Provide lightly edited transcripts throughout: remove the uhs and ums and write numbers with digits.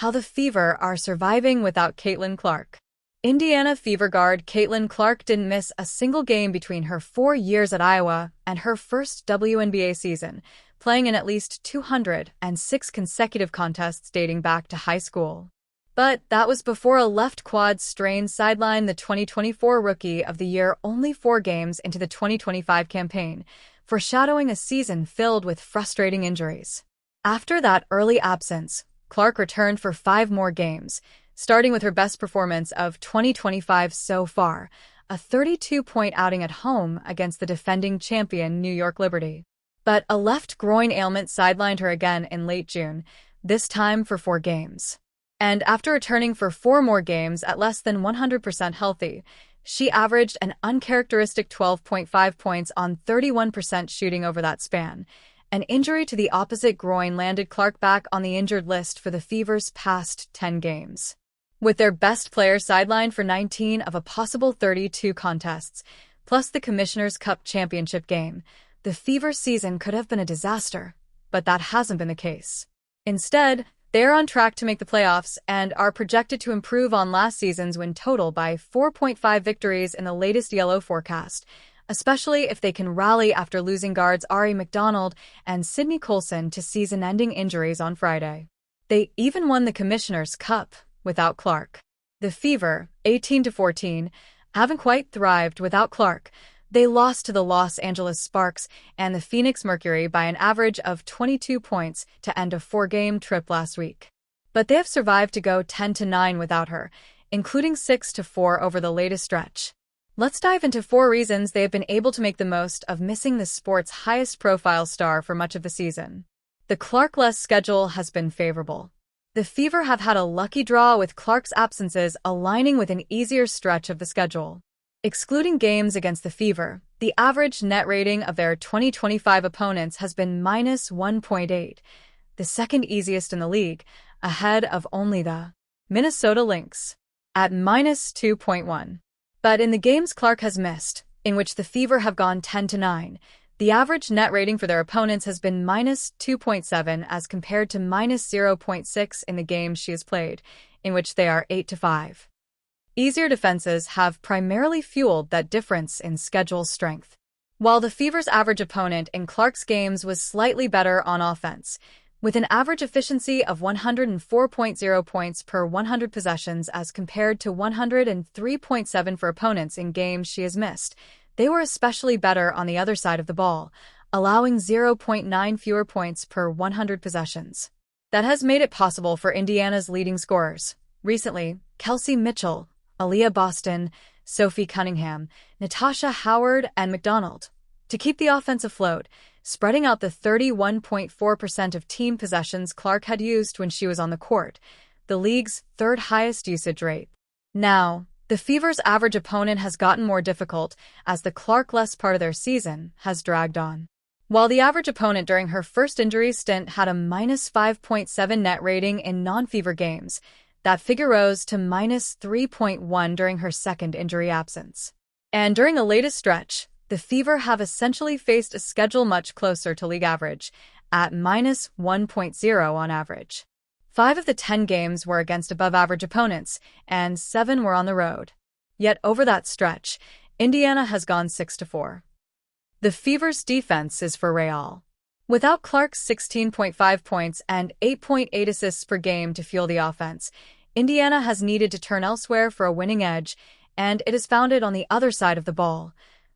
How the Fever are surviving without Caitlin Clark. Indiana Fever guard Caitlin Clark didn't miss a single game between her 4 years at Iowa and her first WNBA season, playing in at least 206 consecutive contests dating back to high school. But that was before a left quad strain sidelined the 2024 Rookie of the Year only 4 games into the 2025 campaign, foreshadowing a season filled with frustrating injuries. After that early absence, Clark returned for 5 more games, starting with her best performance of 2025 so far, a 32-point outing at home against the defending champion New York Liberty. But a left groin ailment sidelined her again in late June, this time for 4 games. And after returning for 4 more games at less than 100% healthy, she averaged an uncharacteristic 12.5 points on 31% shooting over that span. An injury to the opposite groin landed Clark back on the injured list for the Fever's past 10 games. With their best player sidelined for 19 of a possible 32 contests, plus the Commissioner's Cup championship game, the Fever's season could have been a disaster, but that hasn't been the case. Instead, they are on track to make the playoffs and are projected to improve on last season's win total by 4.5 victories in the latest yellow forecast, especially if they can rally after losing guards Ari McDonald and Sydney Colson to season-ending injuries on Friday. They even won the Commissioner's Cup without Clark. The Fever, 18-14, haven't quite thrived without Clark. They lost to the Los Angeles Sparks and the Phoenix Mercury by an average of 22 points to end a 4-game trip last week. But they have survived to go 10-9 without her, including 6-4 over the latest stretch. Let's dive into 4 reasons they have been able to make the most of missing the sport's highest-profile star for much of the season. The Clark-less schedule has been favorable. The Fever have had a lucky draw with Clark's absences aligning with an easier stretch of the schedule. Excluding games against the Fever, the average net rating of their 2025 opponents has been -1.8, the second easiest in the league, ahead of only the Minnesota Lynx at -2.1. But in the games Clark has missed, in which the Fever have gone 10-9, the average net rating for their opponents has been -2.7 as compared to -0.6 in the games she has played, in which they are 8-5. Easier defenses have primarily fueled that difference in schedule strength. While the Fever's average opponent in Clark's games was slightly better on offense, with an average efficiency of 104.0 points per 100 possessions as compared to 103.7 for opponents in games she has missed, they were especially better on the other side of the ball, allowing 0.9 fewer points per 100 possessions. That has made it possible for Indiana's leading scorers, recently, Kelsey Mitchell, Aaliyah Boston, Sophie Cunningham, Natasha Howard, and McDonald, to keep the offense afloat, spreading out the 31.4% of team possessions Clark had used when she was on the court, the league's 3rd highest usage rate. Now, the Fever's average opponent has gotten more difficult as the Clark-less part of their season has dragged on. While the average opponent during her first injury stint had a -5.7 net rating in non-Fever games, that figure rose to -3.1 during her second injury absence. And during the latest stretch, the Fever have essentially faced a schedule much closer to league average, at -1.0 on average. 5 of the 10 games were against above-average opponents, and 7 were on the road. Yet over that stretch, Indiana has gone 6-4. The Fever's defense is for real. Without Clark's 16.5 points and 8.8 assists per game to fuel the offense, Indiana has needed to turn elsewhere for a winning edge, and it is founded on the other side of the ball.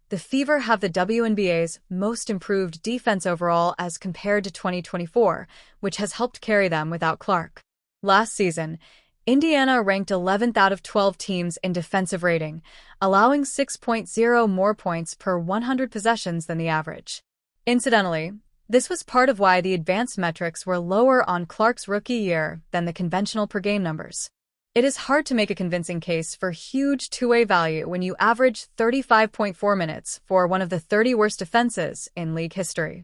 The Fever have the WNBA's most improved defense overall as compared to 2024, which has helped carry them without Clark. Last season, Indiana ranked 11th out of 12 teams in defensive rating, allowing 6.0 more points per 100 possessions than the average. Incidentally, this was part of why the advanced metrics were lower on Clark's rookie year than the conventional per-game numbers. It is hard to make a convincing case for huge two-way value when you average 35.4 minutes for one of the 30 worst defenses in league history.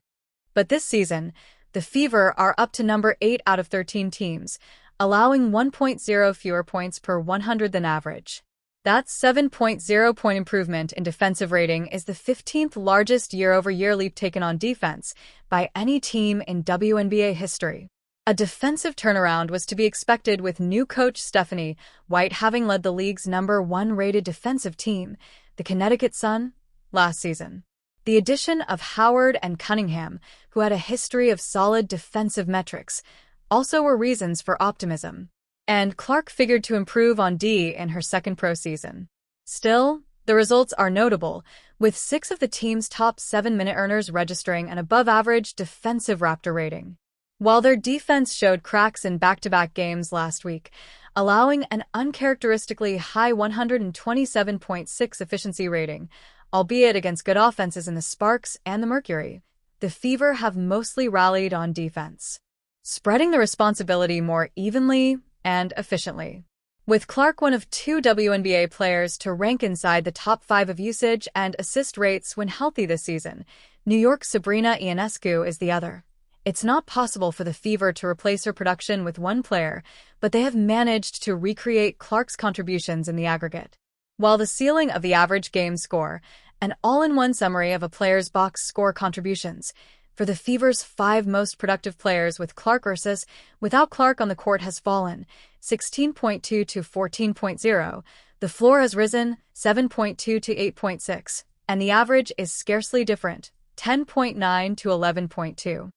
But this season, the Fever are up to number 8 out of 13 teams, allowing 1.0 fewer points per 100 than average. That 7.0-point improvement in defensive rating is the 15th largest year-over-year leap taken on defense by any team in WNBA history. A defensive turnaround was to be expected with new coach Stephanie White having led the league's #1 rated defensive team, the Connecticut Sun, last season. The addition of Howard and Cunningham, who had a history of solid defensive metrics, also were reasons for optimism. And Clark figured to improve on D in her second pro season. Still, the results are notable, with 6 of the team's top 7-minute earners registering an above-average defensive Raptor rating. While their defense showed cracks in back-to-back games last week, allowing an uncharacteristically high 127.6 efficiency rating, albeit against good offenses in the Sparks and the Mercury, the Fever have mostly rallied on defense, spreading the responsibility more evenly and efficiently. With Clark one of 2 WNBA players to rank inside the top 5 of usage and assist rates when healthy this season, New York's Sabrina Ionescu is the other. It's not possible for the Fever to replace her production with one player, but they have managed to recreate Clark's contributions in the aggregate. While the ceiling of the average game score, an all-in-one summary of a player's box score contributions, for the Fever's 5 most productive players with Clark versus without Clark on the court has fallen 16.2 to 14.0, the floor has risen 7.2 to 8.6, and the average is scarcely different, 10.9 to 11.2.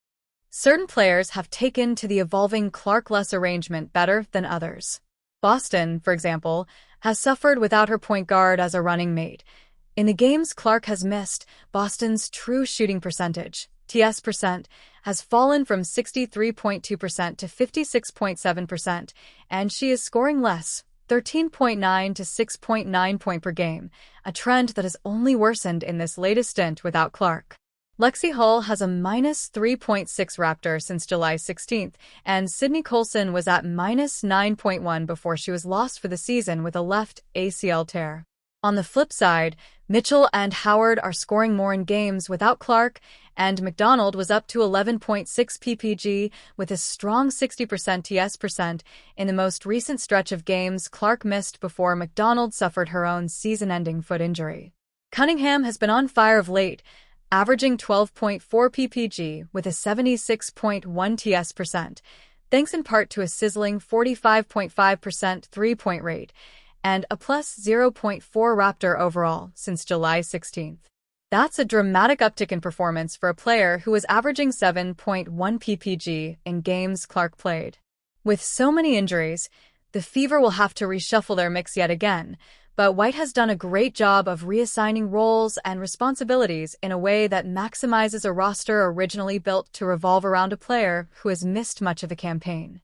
Certain players have taken to the evolving Clark-less arrangement better than others. Boston, for example, has suffered without her point guard as a running mate. In the games Clark has missed, Boston's true shooting percentage, TS%, has fallen from 63.2% to 56.7%, and she is scoring less, 13.9 to 6.9 points per game, a trend that has only worsened in this latest stint without Clark. Lexi Hull has a -3.6 Raptor since July 16th, and Sydney Colson was at -9.1 before she was lost for the season with a left ACL tear. On the flip side, Mitchell and Howard are scoring more in games without Clark, and McDonald was up to 11.6 ppg with a strong 60% TS% in the most recent stretch of games Clark missed before McDonald suffered her own season-ending foot injury. Cunningham has been on fire of late, averaging 12.4 ppg with a 76.1 TS%, thanks in part to a sizzling 45.5% three-point rate and a plus 0.4 Raptor overall since July 16th. That's a dramatic uptick in performance for a player who was averaging 7.1 ppg in games Clark played. With so many injuries, the Fever will have to reshuffle their mix yet again, but White has done a great job of reassigning roles and responsibilities in a way that maximizes a roster originally built to revolve around a player who has missed much of a campaign.